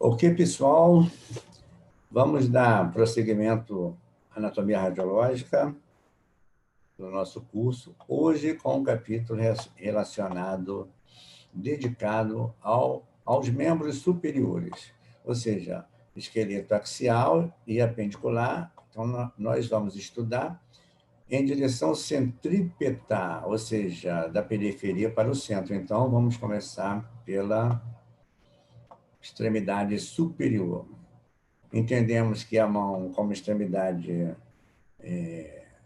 Ok, pessoal, vamos dar prosseguimento à anatomia radiológica do nosso curso, hoje com um capítulo relacionado, dedicado aos membros superiores, ou seja, esqueleto axial e apendicular. Então, nós vamos estudar em direção centrípeta, ou seja, da periferia para o centro. Então, vamos começar pela extremidade superior. Entendemos que a mão, como extremidade,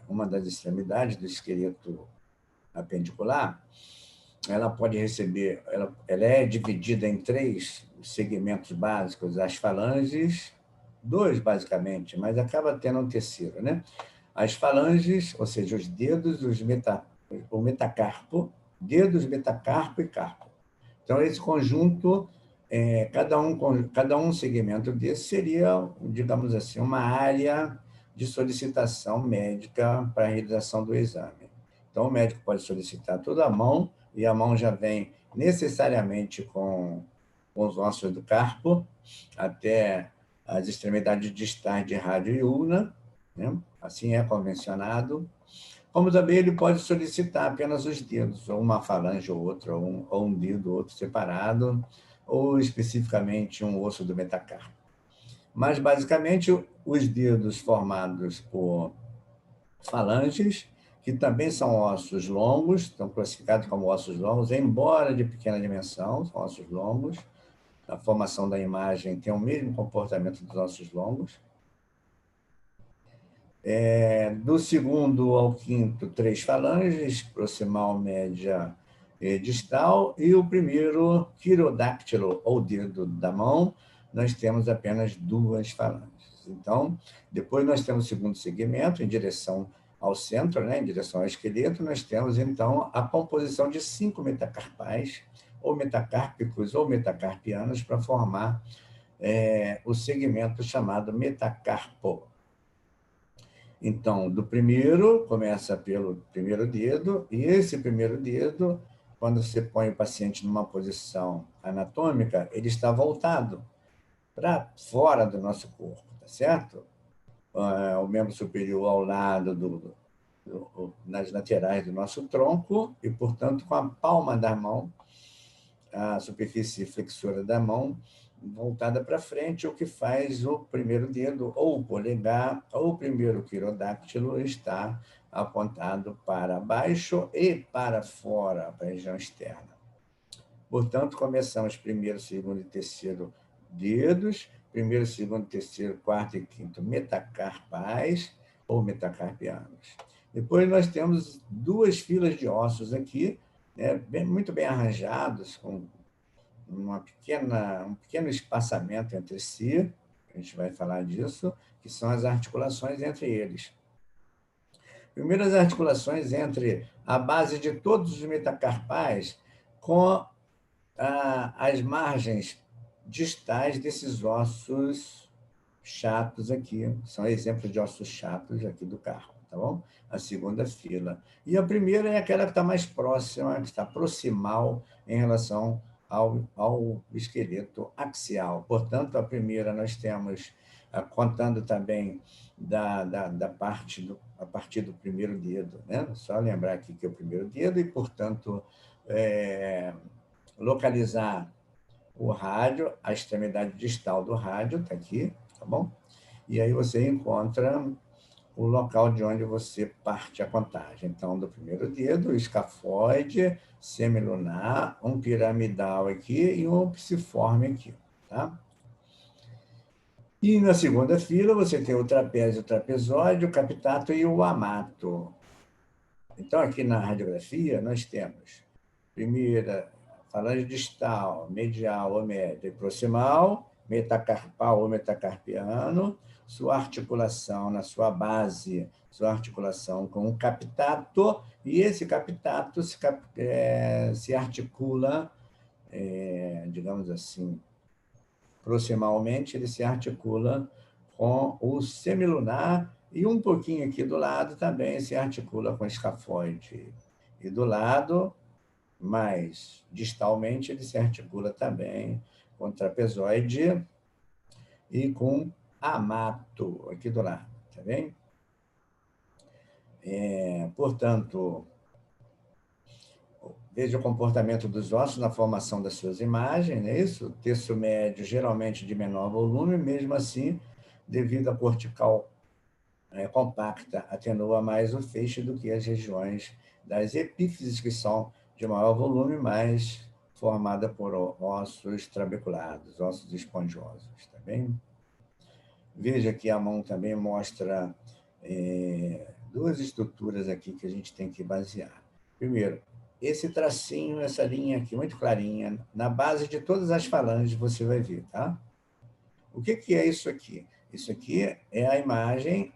uma das extremidades do esqueleto apendicular, ela pode receber, ela é dividida em 3 segmentos básicos, as falanges, 2 basicamente, mas acaba tendo um terceiro, né? As falanges, ou seja, os dedos, o metacarpo, dedos, metacarpo e carpo. Então, esse conjunto, cada um segmento desse seria, digamos assim, uma área de solicitação médica para a realização do exame. Então, o médico pode solicitar toda a mão, e a mão já vem necessariamente com os ossos do carpo, até as extremidades distais de rádio e ulna, né? Assim é convencionado. Como também ele pode solicitar apenas os dedos, ou uma falange ou outra, ou um dedo ou outro separado, ou especificamente um osso do metacarpo. Mas, basicamente, os dedos formados por falanges, que também são ossos longos, estão classificados como ossos longos, embora de pequena dimensão, são ossos longos. A formação da imagem tem o mesmo comportamento dos ossos longos. Do segundo ao quinto, 3 falanges, proximal, média e distal, e o primeiro, quirodáctilo, ou dedo da mão, nós temos apenas 2 falanges. Então, depois nós temos o segundo segmento, em direção ao centro, né, em direção ao esqueleto, nós temos, então, a composição de 5 metacarpais, ou metacárpicos, ou metacarpianos, para formar o segmento chamado metacarpo. Então, do primeiro, começa pelo primeiro dedo, e esse primeiro dedo, quando você põe o paciente numa posição anatômica, ele está voltado para fora do nosso corpo, tá certo? O membro superior ao lado nas laterais do nosso tronco, e, portanto, com a palma da mão, a superfície flexora da mão, voltada para frente, o que faz o primeiro dedo, ou o polegar, ou o primeiro quirodáctilo, estar apontado para baixo e para fora, para a região externa. Portanto, começamos primeiro, segundo e terceiro dedos, primeiro, segundo, terceiro, quarto e quinto metacarpais, ou metacarpianos. Depois nós temos 2 filas de ossos aqui, né, muito bem arranjados, com um pequeno espaçamento entre si, a gente vai falar disso, que são as articulações entre eles. Primeiro, as articulações entre a base de todos os metacarpais com as margens distais desses ossos chatos aqui, são exemplos de ossos chatos aqui do carpo, tá bom? A segunda fila. E a primeira é aquela que está mais próxima, que está proximal em relação ao esqueleto axial. Portanto, a primeira nós temos, contando também a partir do primeiro dedo, né? Só lembrar aqui que é o primeiro dedo e, portanto, localizar o rádio, a extremidade distal do rádio, está aqui, tá bom? E aí você encontra o local de onde você parte a contagem. Então, do primeiro dedo, escafoide, semilunar, um piramidal aqui e um psiforme aqui, tá? E na segunda fila você tem o trapézio, o trapezóide, o capitato e o amato. Então, aqui na radiografia, nós temos primeira falange distal, medial ou média e proximal, metacarpal ou metacarpiano, sua articulação na sua base, sua articulação com um capitato, e esse capitato se articula, digamos assim, proximalmente, ele se articula com o semilunar, e um pouquinho aqui do lado também se articula com o escafoide. E do lado, mais distalmente, ele se articula também com o trapezoide e com Hamato, aqui do lado, tá bem? Portanto, veja o comportamento dos ossos na formação das suas imagens, não é isso? O terço médio, geralmente de menor volume, mesmo assim, devido à cortical compacta, atenua mais o feixe do que as regiões das epífises, que são de maior volume, mas formada por ossos trabeculados, ossos esponjosos, tá bem? Veja que a mão também mostra duas estruturas aqui que a gente tem que basear. Primeiro, esse tracinho, essa linha aqui, muito clarinha, na base de todas as falanges você vai ver, tá? O que é isso aqui? Isso aqui é a imagem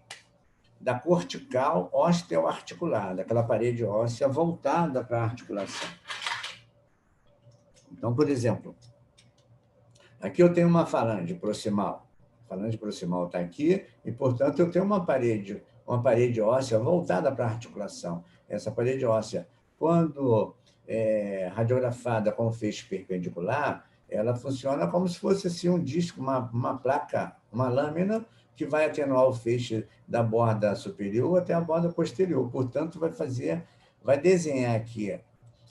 da cortical osteoarticulada, aquela parede óssea voltada para a articulação. Então, por exemplo, aqui eu tenho uma falange proximal. A falange proximal está aqui e, portanto, eu tenho uma parede óssea voltada para a articulação. Essa parede óssea, quando radiografada com feixe perpendicular, ela funciona como se fosse assim, um disco, uma placa, uma lâmina que vai atenuar o feixe da borda superior até a borda posterior. Portanto, vai desenhar aqui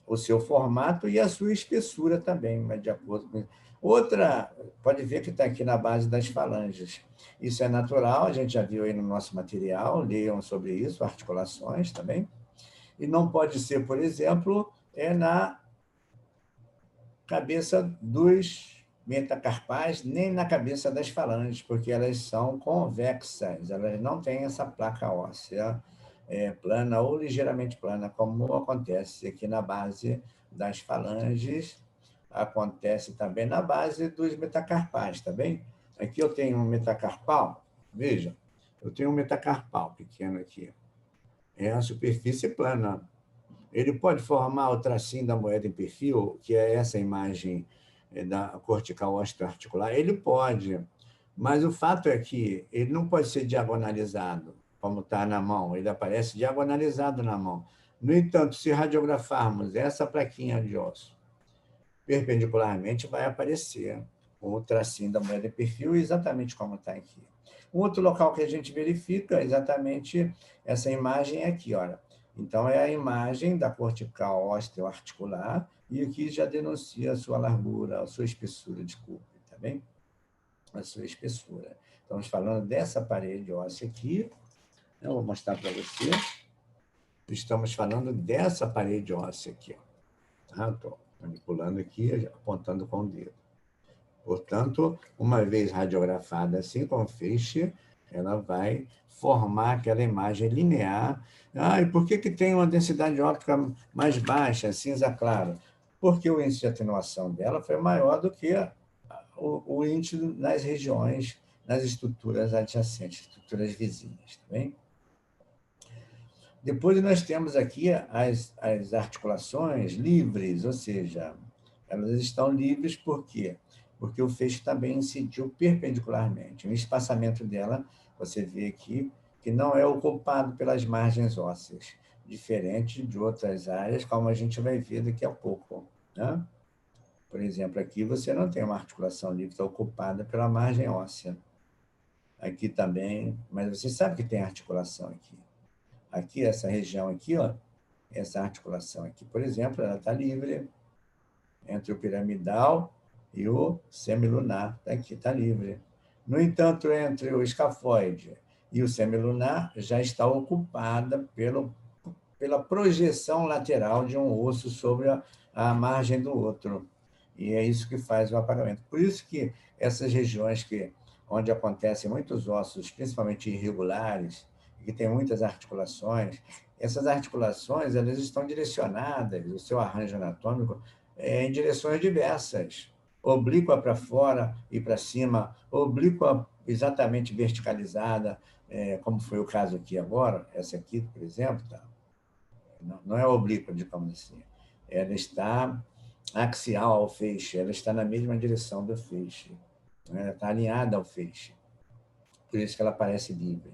o seu formato e a sua espessura também, de acordo com isso. Outra, pode ver que está aqui na base das falanges. Isso é natural, a gente já viu aí no nosso material, leiam sobre isso, articulações também. E não pode ser, por exemplo, na cabeça dos metacarpais, nem na cabeça das falanges, porque elas são convexas, elas não têm essa placa óssea plana ou ligeiramente plana, como acontece aqui na base das falanges, acontece também na base dos metacarpais, tá bem? Aqui eu tenho um metacarpal, veja, eu tenho um metacarpal pequeno aqui, é a superfície plana. Ele pode formar o tracinho da moeda em perfil, que é essa imagem da cortical osteoarticular? Ele pode, mas o fato é que ele não pode ser diagonalizado, como está na mão, ele aparece diagonalizado na mão. No entanto, se radiografarmos essa plaquinha de osso perpendicularmente, vai aparecer o tracinho da moeda em perfil, exatamente como está aqui. Um outro local que a gente verifica é exatamente essa imagem aqui, olha. Então, é a imagem da cortical osteoarticular, e aqui já denuncia a sua largura, a sua espessura, desculpe, tá bem? A sua espessura. Estamos falando dessa parede óssea aqui, eu vou mostrar para você. Estamos falando dessa parede óssea aqui, ó. Tá? Estou manipulando aqui, apontando com o dedo. Portanto, uma vez radiografada assim com feixe, ela vai formar aquela imagem linear. E por que tem uma densidade óptica mais baixa, cinza claro? Porque o índice de atenuação dela foi maior do que o índice nas regiões, nas estruturas adjacentes, estruturas vizinhas. Tá bem? Depois nós temos aqui as articulações livres, ou seja, elas estão livres por quê? Porque o feixe também incidiu perpendicularmente. O espaçamento dela, você vê aqui, que não é ocupado pelas margens ósseas, diferente de outras áreas, como a gente vai ver daqui a pouco, né? Por exemplo, aqui você não tem uma articulação livre, está ocupada pela margem óssea. Aqui também, mas você sabe que tem articulação aqui. Aqui, essa região aqui, ó, essa articulação aqui, por exemplo, ela está livre entre o piramidal e o semilunar, tá aqui, está livre. No entanto, entre o escafoide e o semilunar, já está ocupada pela projeção lateral de um osso sobre a margem do outro. E é isso que faz o apagamento. Por isso que essas regiões onde acontecem muitos ossos, principalmente irregulares, que tem muitas articulações, essas articulações elas estão direcionadas, o seu arranjo anatômico, em direções diversas. Oblíqua para fora e para cima, oblíqua exatamente verticalizada, como foi o caso aqui agora, essa aqui, por exemplo, tá? Não é oblíqua, digamos assim. Ela está axial ao feixe, ela está na mesma direção do feixe, né? Ela está alinhada ao feixe. Por isso que ela parece livre.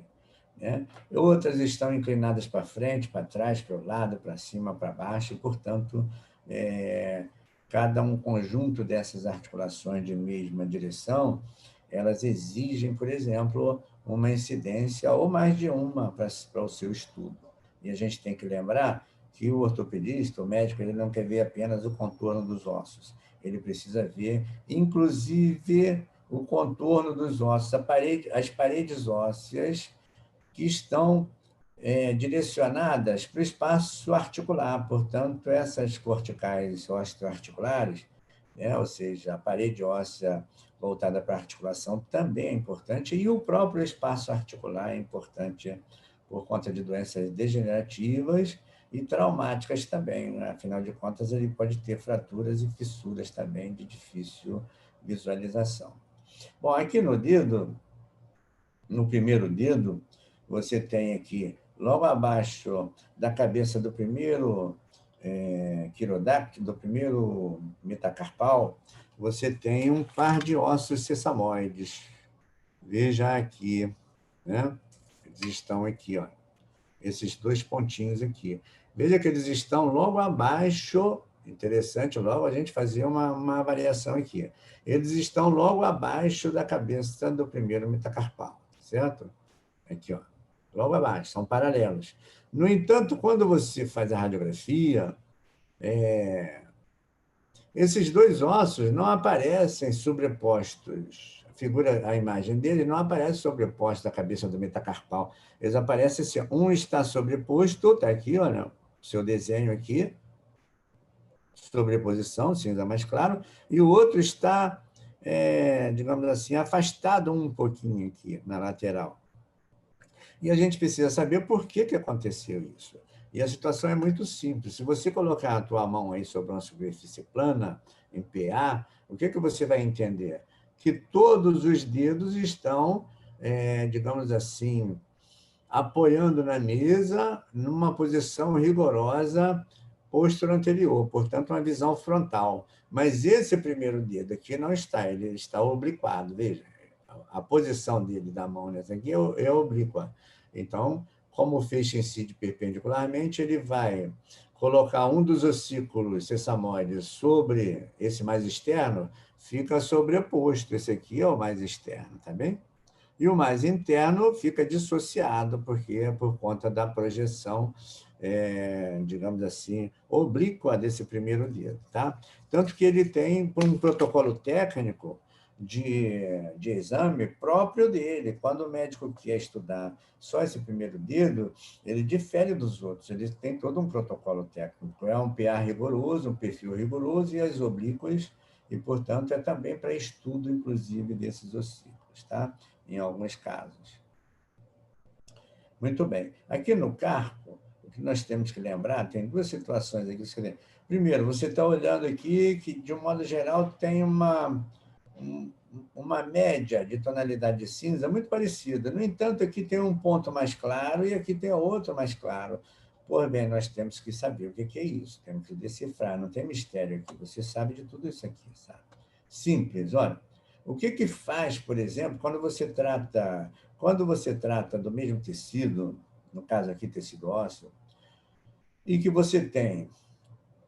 Né? Outras estão inclinadas para frente, para trás, para o lado, para cima, para baixo, e, portanto, cada um conjunto dessas articulações de mesma direção, elas exigem, por exemplo, uma incidência ou mais de uma para o seu estudo. E a gente tem que lembrar que o ortopedista, o médico, ele não quer ver apenas o contorno dos ossos, ele precisa ver, inclusive, o contorno dos ossos, as paredes ósseas que estão direcionadas para o espaço articular. Portanto, essas corticais osteoarticulares, né, ou seja, a parede óssea voltada para a articulação também é importante, e o próprio espaço articular é importante por conta de doenças degenerativas e traumáticas também, né? Afinal de contas, ele pode ter fraturas e fissuras também de difícil visualização. Bom, aqui no dedo, no primeiro dedo, você tem aqui, logo abaixo da cabeça do primeiro quirodáctilo, do primeiro metacarpal, você tem um par de ossos sesamoides. Veja aqui, né? Eles estão aqui, ó, esses dois pontinhos aqui. Veja que eles estão logo abaixo, interessante, logo a gente fazia uma variação aqui. Eles estão logo abaixo da cabeça do primeiro metacarpal, certo? Aqui, ó, logo abaixo, são paralelos. No entanto, quando você faz a radiografia, esses dois ossos não aparecem sobrepostos. A imagem dele não aparece sobreposta à cabeça do metacarpal. Eles aparecem assim, um está sobreposto, está aqui, olha, o seu desenho aqui, sobreposição, cinza mais claro, e o outro está, digamos assim, afastado um pouquinho aqui na lateral. E a gente precisa saber por que aconteceu isso. E a situação é muito simples. Se você colocar a tua mão aí sobre uma superfície plana, em PA, o que você vai entender? Que todos os dedos estão, digamos assim, apoiando na mesa numa posição rigorosa posterior, portanto, uma visão frontal. Mas esse primeiro dedo aqui não está, ele está obliquado, veja. A posição dele da mão nessa aqui é oblíqua. Então, como o feixe incide perpendicularmente, ele vai colocar um dos ossículos sesamoides sobre esse mais externo, fica sobreposto. Esse aqui é o mais externo, tá bem? E o mais interno fica dissociado, porque é por conta da projeção, digamos assim, oblíqua desse primeiro dedo. Tá? Tanto que ele tem um protocolo técnico de exame próprio dele. Quando o médico quer estudar só esse primeiro dedo, ele difere dos outros, ele tem todo um protocolo técnico. É um PA rigoroso, um perfil rigoroso, e as oblíquas, e, portanto, é também para estudo, inclusive, desses ossículos, tá? Em alguns casos. Muito bem. Aqui no carpo, o que nós temos que lembrar, tem duas situações aqui. Primeiro, você está olhando aqui que, de um modo geral, tem uma média de tonalidade de cinza muito parecida. No entanto, aqui tem um ponto mais claro e aqui tem outro mais claro. Por bem, nós temos que saber o que é isso, temos que decifrar, não tem mistério aqui. Você sabe de tudo isso aqui, sabe? Simples, olha. O que faz, por exemplo, quando você trata do mesmo tecido, no caso aqui, tecido ósseo, e que você tem,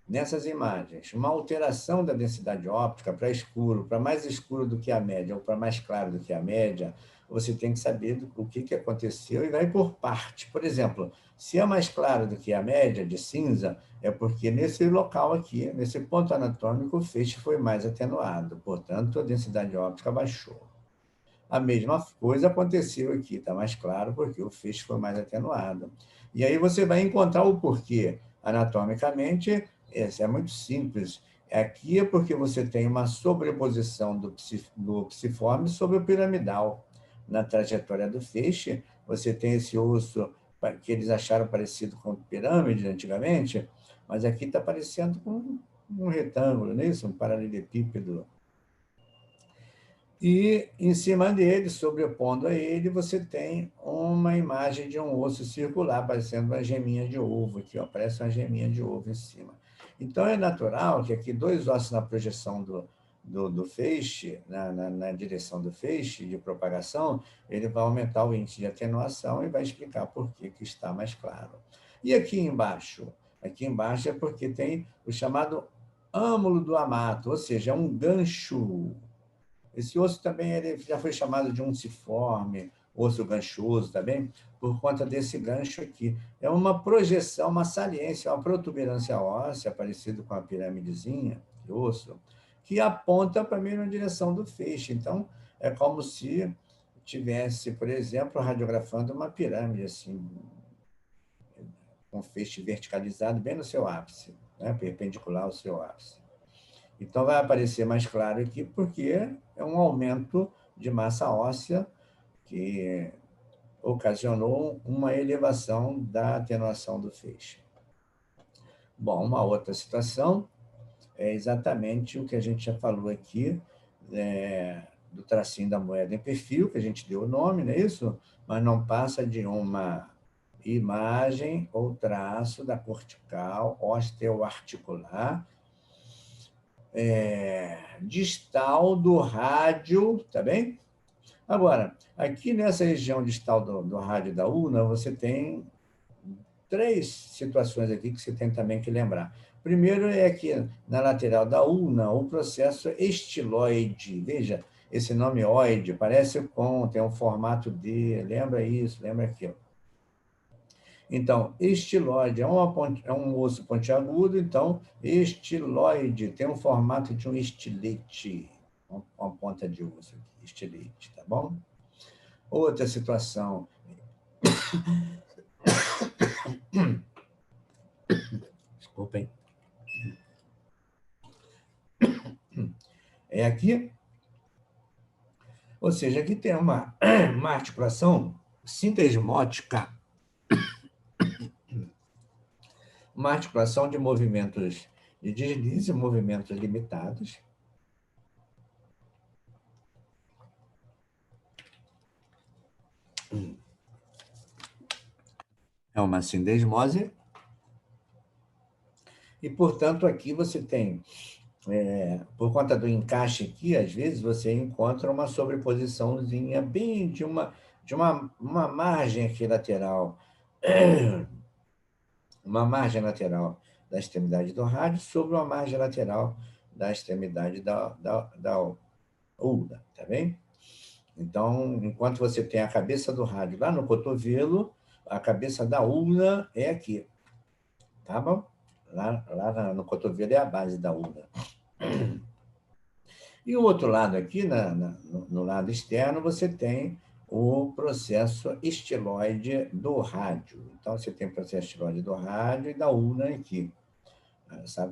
nessas imagens, uma alteração da densidade óptica para escuro, para mais escuro do que a média, ou para mais claro do que a média, você tem que saber o que aconteceu e vai por parte. Por exemplo, se é mais claro do que a média de cinza, é porque nesse local aqui, nesse ponto anatômico, o feixe foi mais atenuado, portanto, a densidade óptica baixou. A mesma coisa aconteceu aqui, está mais claro, porque o feixe foi mais atenuado. E aí você vai encontrar o porquê. Anatomicamente, é muito simples. Aqui é porque você tem uma sobreposição do psiforme sobre o piramidal. Na trajetória do feixe, você tem esse osso que eles acharam parecido com pirâmide antigamente, mas aqui está parecendo com um retângulo, não é isso? Um paralelepípedo. E, em cima dele, sobrepondo a ele, você tem uma imagem de um osso circular, parecendo uma geminha de ovo. Aqui, ó, parece uma geminha de ovo em cima. Então, é natural que aqui dois ossos na projeção do feixe, na direção do feixe de propagação, ele vai aumentar o índice de atenuação e vai explicar por que está mais claro. E aqui embaixo? Aqui embaixo é porque tem o chamado âmulo do amato, ou seja, um gancho Esse osso também ele já foi chamado de unciforme, osso ganchoso também, por conta desse gancho aqui. É uma projeção, uma saliência, uma protuberância óssea, parecido com a piramidezinha de osso, que aponta para a mesma direção do feixe. Então, é como se tivesse, por exemplo, radiografando uma pirâmide, assim, com um feixe verticalizado bem no seu ápice, né? Perpendicular ao seu ápice. Então, vai aparecer mais claro aqui, porque é um aumento de massa óssea que ocasionou uma elevação da atenuação do feixe. Bom, uma outra situação é exatamente o que a gente já falou aqui, do tracinho da moeda em perfil, que a gente deu o nome, não é isso? Mas não passa de uma imagem ou traço da cortical osteoarticular, distal do rádio, tá bem? Agora, aqui nessa região distal do rádio da ulna, você tem três situações aqui que você tem também que lembrar. Primeiro é que na lateral da ulna, o processo estiloide. Veja, esse nome oide parece com, tem um formato D, lembra isso, lembra aquilo. Então, estiloide é um osso pontiagudo, então, estiloide tem um formato de um estilete, uma ponta de osso aqui, estilete, tá bom? Outra situação, desculpem, é aqui, ou seja, aqui tem uma articulação sintesmótica, uma articulação de movimentos de deslize, movimentos limitados. É uma sindesmose. E, portanto, aqui você tem, por conta do encaixe aqui, às vezes você encontra uma sobreposiçãozinha bem de uma margem aqui lateral, uma margem lateral da extremidade do rádio sobre uma margem lateral da extremidade da ulna, tá bem? Então, enquanto você tem a cabeça do rádio lá no cotovelo, a cabeça da ulna é aqui, tá bom? Lá no cotovelo é a base da ulna. E o outro lado aqui, no lado externo, você tem o processo estiloide do rádio. Então, você tem o processo estiloide do rádio e da ulna aqui.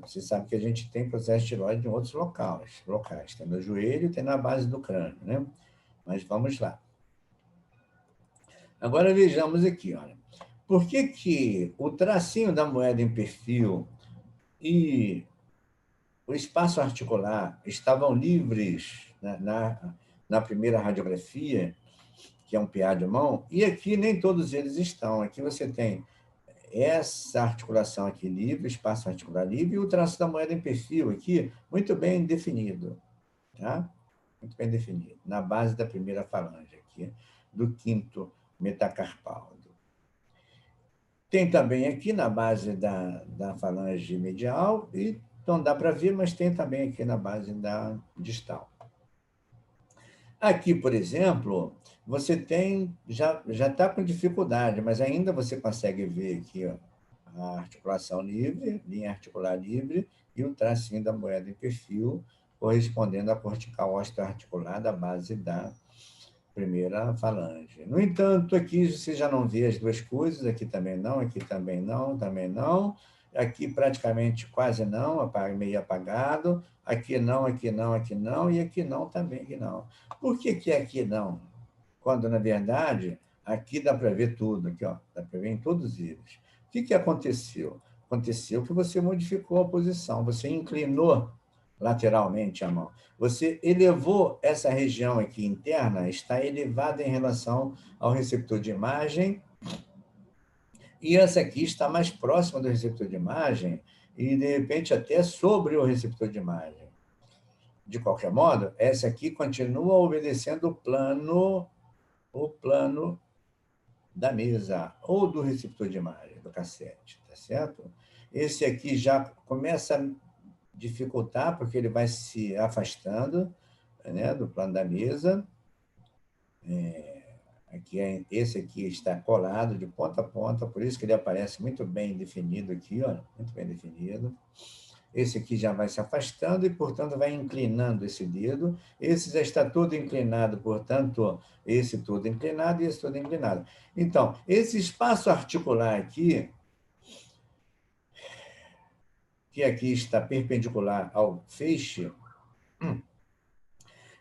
Você sabe que a gente tem processo estiloide em outros locais. Tem no joelho e tem na base do crânio, né? Mas vamos lá. Agora vejamos aqui, olha. Por que o tracinho da moeda em perfil e o espaço articular estavam livres na primeira radiografia, que é um PA de mão, e aqui nem todos eles estão. Aqui você tem essa articulação aqui livre, espaço articular livre, e o traço da moeda em perfil aqui, muito bem definido, tá? Muito bem definido, na base da primeira falange aqui, do quinto metacarpal. Tem também aqui na base da falange medial, e não dá para ver, mas tem também aqui na base da distal. Aqui, por exemplo, você tem, já está com dificuldade, mas ainda você consegue ver aqui, ó, a articulação livre, linha articular livre, e o tracinho da moeda em perfil, correspondendo à cortical osteoarticular da base da primeira falange. No entanto, aqui você já não vê as duas coisas, aqui também não, aqui também não, também não, aqui praticamente quase não, meio apagado, aqui não, aqui não, aqui não, e aqui não também, aqui não. Por que aqui não? Quando, na verdade, aqui dá para ver tudo, aqui, ó, dá para ver em todos eles. O que aconteceu? Aconteceu que você modificou a posição, você inclinou lateralmente a mão. Você elevou essa região aqui interna, está elevada em relação ao receptor de imagem, e essa aqui está mais próxima do receptor de imagem e, de repente, até sobre o receptor de imagem. De qualquer modo, essa aqui continua obedecendo o plano da mesa ou do receptor de imagem, do cassete, tá certo? Esse aqui já começa a dificultar, porque ele vai se afastando, né, do plano da mesa. Esse aqui está colado de ponta a ponta, por isso que ele aparece muito bem definido aqui, ó, muito bem definido. Esse aqui já vai se afastando e, portanto, vai inclinando esse dedo. Esse já está todo inclinado, portanto, esse todo inclinado e esse todo inclinado. Então, esse espaço articular aqui, que aqui está perpendicular ao feixe,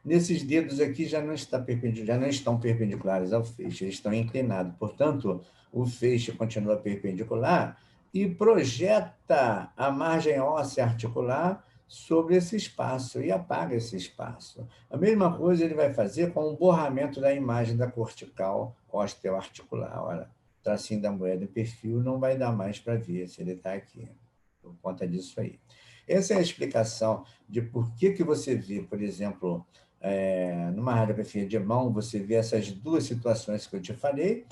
nesses dedos aqui já não, já não estão perpendiculares ao feixe, eles estão inclinados. Portanto, o feixe continua perpendicular e projeta a margem óssea articular sobre esse espaço e apaga esse espaço. A mesma coisa ele vai fazer com o borramento da imagem da cortical osteoarticular. Olha, o tracinho da moeda em perfil não vai dar mais para ver se ele está aqui, por conta disso aí. Essa é a explicação de por que você vê, por exemplo, numa radiografia de mão, você vê essas duas situações que eu te falei,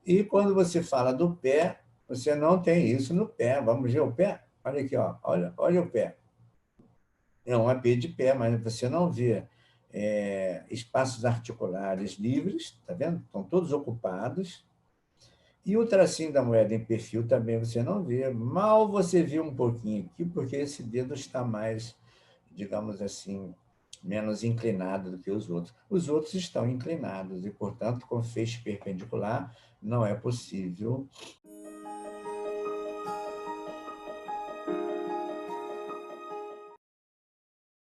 e quando você fala do pé, você não tem isso no pé. Vamos ver o pé? Olha aqui, ó. Olha o pé. É um AP de pé, mas você não vê espaços articulares livres, tá vendo? Estão todos ocupados. E o tracinho da moeda em perfil também você não vê. Mal você vê um pouquinho aqui, porque esse dedo está mais, digamos assim, menos inclinado do que os outros. Os outros estão inclinados e, portanto, com feixe perpendicular, não é possível